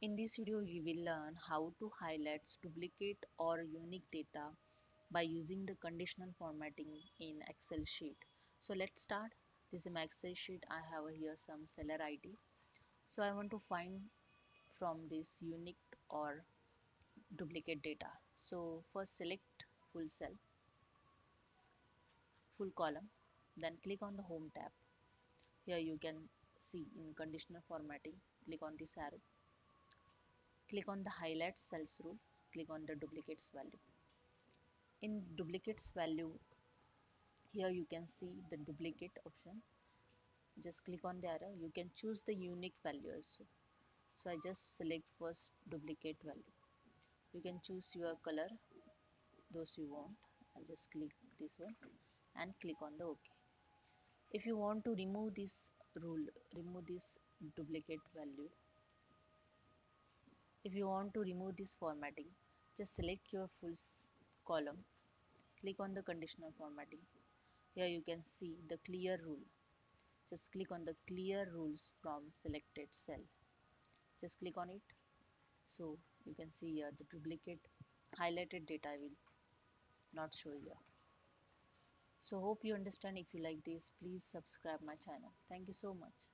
In this video, we will learn how to highlight duplicate or unique data by using the conditional formatting in Excel sheet. So let's start. This is my Excel sheet. I have here some seller ID. So I want to find from this unique or duplicate data. So first select full cell, full column, then click on the home tab. Here you can see in conditional formatting, click on this arrow, click on the highlight cells rule, click on the duplicates value. In duplicates value, here you can see the duplicate option. Just click on the arrow. You can choose the unique value also. So I just select first duplicate value. You can choose your color, those you want. I just click this one and click on the OK. If you want to remove this rule, remove this duplicate value. If you want to remove this formatting, just select your full column. Click on the conditional formatting. Here you can see the clear rule. Just click on the clear rules from selected cell. Just click on it. So you can see here the duplicate highlighted data will not show here. So hope you understand. If you like this, please subscribe my channel. Thank you so much.